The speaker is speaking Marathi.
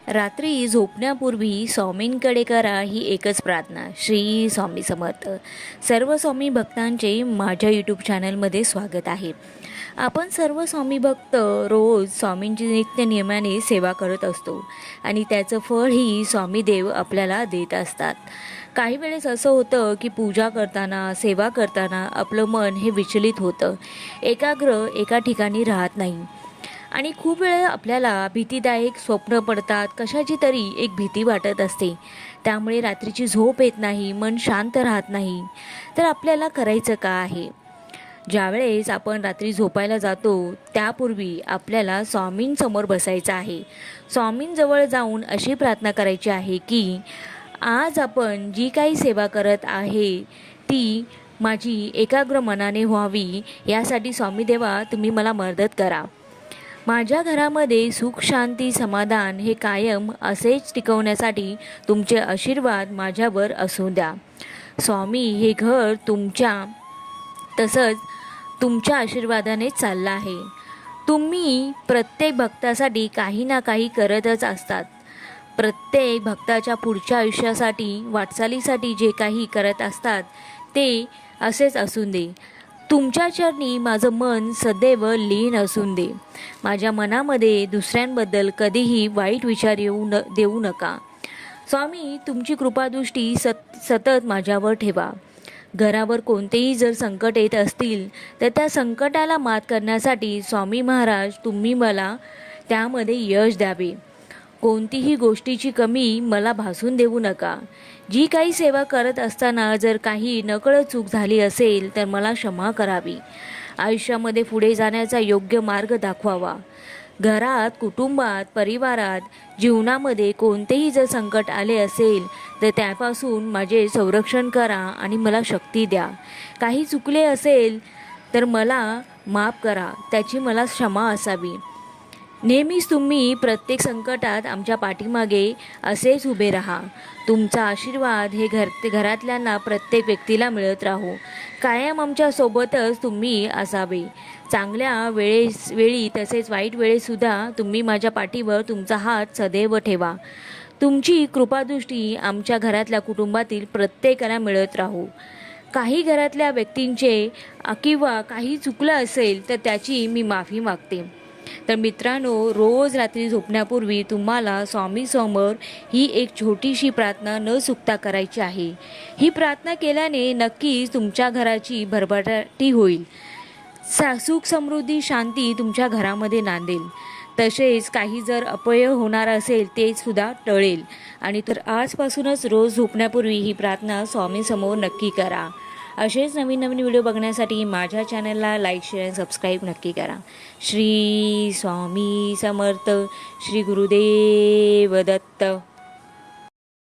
रात्री झोपण्यापूर्वी स्वामींकडे करा ही एकच प्रार्थना. श्री स्वामी समर्थ. सर्व स्वामी भक्तांचे माझ्या यूट्यूब चॅनलमध्ये स्वागत आहे. आपण सर्व स्वामी भक्त रोज स्वामींची नित्य नियमाने सेवा करत असतो आणि त्याचं फळही स्वामीदेव आपल्याला देत असतात. काही वेळेस असं होतं की पूजा करताना, सेवा करताना आपलं मन हे विचलित होतं, एकाग्र एका ठिकाणी राहत नाही आणि खूप वेळ आपल्याला भीतीदायक स्वप्न पडतात. कशाची तरी एक भीती वाटत असते, त्यामुळे रात्रीची झोप येत नाही, मन शांत राहत नाही. तर आपल्याला करायचं का आहे? ज्यावेळेस आपण रात्री झोपायला जातो त्यापूर्वी आपल्याला स्वामींसमोर बसायचं आहे. स्वामींजवळ जाऊन अशी प्रार्थना करायची आहे की आज आपण जी काही सेवा करत आहे ती माझी एकाग्र मनाने व्हावी, यासाठी स्वामीदेवा तुम्ही मला मदत करा. माझ्या घरामध्ये सुख, शांती, समाधान हे कायम असेच टिकवण्यासाठी तुमचे आशीर्वाद माझ्यावर असू द्या. स्वामी हे घर तसंच तुमच्या आशीर्वादानेच चाललं आहे. तुम्ही प्रत्येक भक्तासाठी काही ना काही करतच असतात. प्रत्येक भक्ताच्या पुढच्या आयुष्यासाठी, वाटचालीसाठी जे काही करत असतात ते असेच असून दे. तुमच्या चरणी माझं मन सदैव लीन असून दे. माझ्या मनामध्ये दुसऱ्यांबद्दल कधीही वाईट विचार देऊ नका. स्वामी तुमची कृपादृष्टी सतत माझ्यावर ठेवा. घरावर कोणतेही जर संकट येत असतील तर त्या संकटाला मात करण्यासाठी स्वामी महाराज तुम्ही मला त्यामध्ये यश द्यावे. कोणतीही गोष्टीची कमी मला भासून देऊ नका. जी काही सेवा करत असताना जर काही नकळत चूक झाली असेल तर मला क्षमा करावी. आयुष्यामध्ये पुढे जाण्याचा योग्य मार्ग दाखवावा. घरात, कुटुंबात, परिवारात, जीवनामध्ये कोणतेही जर संकट आले असेल तर त्यापासून माझे संरक्षण करा आणि मला शक्ती द्या. काही चुकले असेल तर मला माफ करा, त्याची मला क्षमा असावी. नेहमीच तुम्ही प्रत्येक संकटात आमच्या पाठीमागे असेच उभे राहा. तुमचा आशीर्वाद हे घरातल्यांना, प्रत्येक व्यक्तीला मिळत राहो. कायम आमच्या सोबतच तुम्ही असावे. चांगल्या वेळी तसेच वाईट वेळेसुद्धा तुम्ही माझ्या पाठीवर तुमचा हात सदैव ठेवा. तुमची कृपादृष्टी आमच्या घरातल्या, कुटुंबातील प्रत्येकाला मिळत राहो. काही घरातल्या व्यक्तींचे किंवा काही चुकलं असेल तर त्याची मी माफी मागते. तर मित्रांनो, रोज रात्री झोपण्यापूर्वी तुम्हाला स्वामीसमोर ही एक छोटीशी प्रार्थना न चुकता करायची आहे. ही प्रार्थना केल्याने नक्कीच तुमच्या घराची भरभराटी होईल. सुख, समृद्धी, शांती तुमच्या घरामध्ये नांदेल. तसेच काही जर अपयय होणार असेल ते सुद्धा टळेल. आणि तर आजपासूनच रोज झोपण्यापूर्वी ही प्रार्थना स्वामीसमोर नक्की करा. असेच नवीन नवीन व्हिडिओ बघण्यासाठी माझ्या चॅनलला लाईक, शेअर आणि सबस्क्राईब नक्की करा. श्री स्वामी समर्थ. श्री गुरुदेव दत्त.